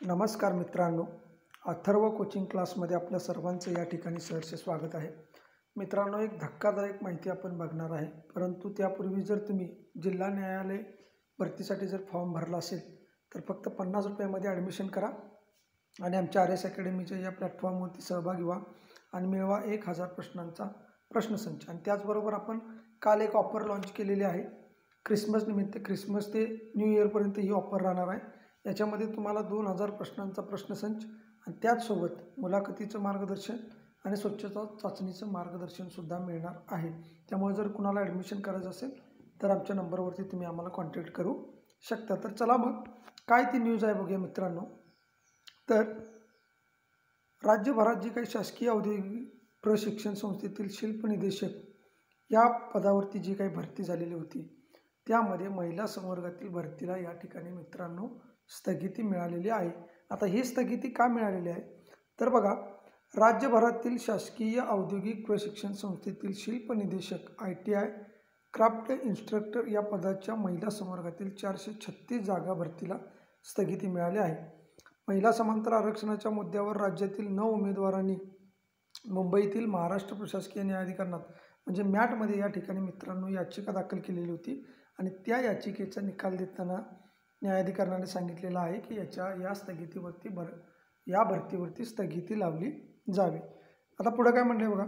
नमस्कार मित्रांनो, अथर्व कोचिंग क्लासमध्ये आपल्या सर्वांचं या ठिकाणी सहर्ष स्वागत आहे। मित्रांनो, एक धक्कादायक माहिती आपण बघणार आहे, परंतु त्यापूर्वी जर तुम्ही जिल्हा न्यायालय भरतीसाठी जर फॉर्म भरला असेल तर फक्त 50 रुपयामध्ये ॲडमिशन करा आणि आमच्या RS अकॅडमीच्या या प्लॅटफॉर्मवरती सहभागी व्हा आणि मिळवा 1000 प्रश्नांचा प्रश्नसंच। आणि त्याचबरोबर आपण काल एक ऑफर लॉन्च केलेली आहे। क्रिसमस निमित्त, क्रिसमस ते न्यू इयरपर्यंत ही ऑफर राहणार आहे। याच्यामध्ये तुम्हाला 2000 प्रश्नांचा प्रश्नसंच आणि त्याचसोबत मुलाखतीचं मार्गदर्शन आणि स्वच्छता चाचणीचं मार्गदर्शनसुद्धा मिळणार आहे। त्यामुळे जर कुणाला ॲडमिशन करायचं असेल तर आमच्या नंबरवरती तुम्ही आम्हाला कॉन्टॅक्ट करू शकता। तर चला मग काय ती न्यूज आहे बघूया मित्रांनो। तर राज्यभरात जी काही शासकीय औद्योगिक प्रशिक्षण संस्थेतील शिल्प निदेशक या पदावरती जी काही भरती झालेली होती त्यामध्ये महिला संवर्गातील भरतीला या ठिकाणी मित्रांनो स्थगिती मिळालेली आहे। आता ही स्थगिती का मिळालेली आहे तर बघा, राज्यभरातील शासकीय औद्योगिक प्रशिक्षण संस्थेतील शिल्प निदेशक ITI क्राफ्ट इन्स्ट्रक्टर या पदाच्या महिला संवर्गातील 436 जागा भरतीला स्थगिती मिळाली आहे। महिला समांतर आरक्षणाच्या मुद्द्यावर राज्यातील 9 उमेदवारांनी मुंबईतील महाराष्ट्र प्रशासकीय न्यायाधिकरणात म्हणजे MAT या ठिकाणी मित्रांनो याचिका दाखल केलेली होती आणि त्या याचिकेचा निकाल देताना न्यायाधिकरणाने सांगितलेलं आहे की या भरतीवरती स्थगिती लावली जावी। आता पुढे काय म्हणले बघा,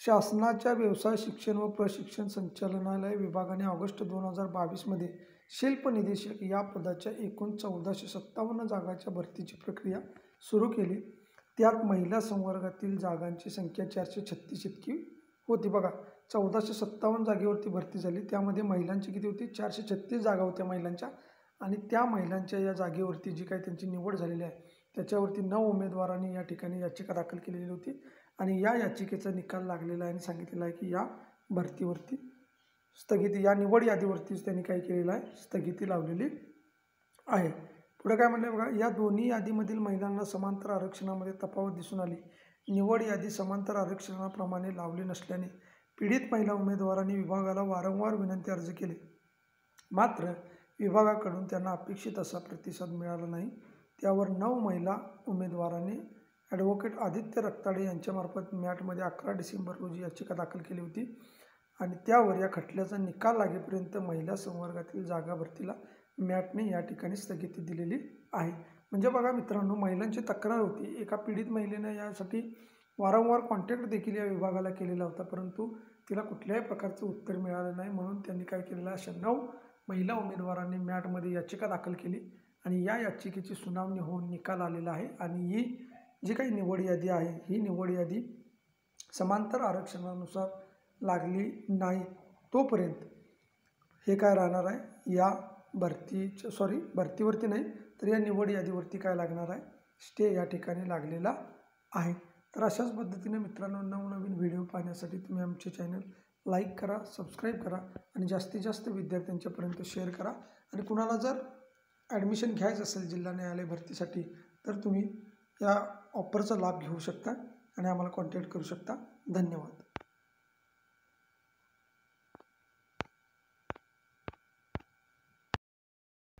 शासनाच्या व्यवसाय शिक्षण व प्रशिक्षण संचालनालय विभागाने ऑगस्ट 2022 मध्ये शिल्प निदेशक या पदाच्या एकूण 1457 जागाच्या भरतीची प्रक्रिया सुरू केली। त्यात महिला संवर्गातील जागांची संख्या 436 इतकी होती। बघा, 1457 जागेवरती भरती झाली, त्यामध्ये महिलांची किती होती? 436 जागा होत्या महिलांच्या। आणि त्या महिलांच्या या जागेवरती जी काही त्यांची निवड झालेली आहे त्याच्यावरती 9 उमेदवारांनी या ठिकाणी याचिका दाखल केलेली होती आणि या याचिकेचा निकाल लागलेला आहे आणि सांगितलेलं आहे की या भरतीवरती स्थगिती, या निवड यादीवरतीच त्यांनी काय केलेलं आहे? स्थगिती लावलेली आहे। पुढे काय म्हणले बघा, या दोन्ही यादीमधील महिलांना समांतर आरक्षणामध्ये तफावत दिसून आली। निवड यादी समांतर आरक्षणाप्रमाणे लावली नसल्याने पीडित महिला उमेदवारांनी विभागाला वारंवार विनंती अर्ज केले, मात्र विभागाकडून त्यांना अपेक्षित असा प्रतिसाद मिळाला नाही। त्यावर 9 महिला उमेदवारांनी ॲडव्होकेट आदित्य रक्ताडे यांच्यामार्फत MAT 11 डिसेंबर रोजी याचिका दाखल केली होती आणि त्यावर या खटल्याचा निकाल लागेपर्यंत महिला संवर्गातील जागा भरतीला MAT या ठिकाणी स्थगिती दिलेली आहे। म्हणजे बघा मित्रांनो, महिलांची तक्रार होती, एका पीडित महिलेने यासाठी वारंवार कॉन्टॅक्ट देखील या विभागाला केलेला होता, परंतु तिला कुठल्याही प्रकारचं उत्तर मिळालं नाही। म्हणून त्यांनी काय केलेलं, अशा 9 महिला उमेदवारांनी MAT याचिका दाखल केली आणि या याचिकेची सुनावणी होऊन निकाल आलेला आहे आणि ही जी काही निवड यादी आहे ही निवड यादी समांतर आरक्षणानुसार लागली नाही तोपर्यंत हे काय राहणार आहे, या भरतीवरती नाही तर या निवड यादीवरती काय लागणार आहे? स्टे या ठिकाणी लागलेला आहे। तर अशाच पद्धतीने मित्रांनो नवनवीन व्हिडिओ पाहण्यासाठी तुम्ही आमचे चॅनल लाईक करा, सबस्क्राईब करा आणि जास्तीत जास्त विद्यार्थ्यांच्यापर्यंत शेअर करा। आणि कुणाला जर ॲडमिशन घ्यायचं असेल जिल्हा न्यायालय भरतीसाठी तर तुम्ही या ऑफरचा लाभ घेऊ शकता आणि आम्हाला कॉन्टॅक्ट करू शकता। धन्यवाद।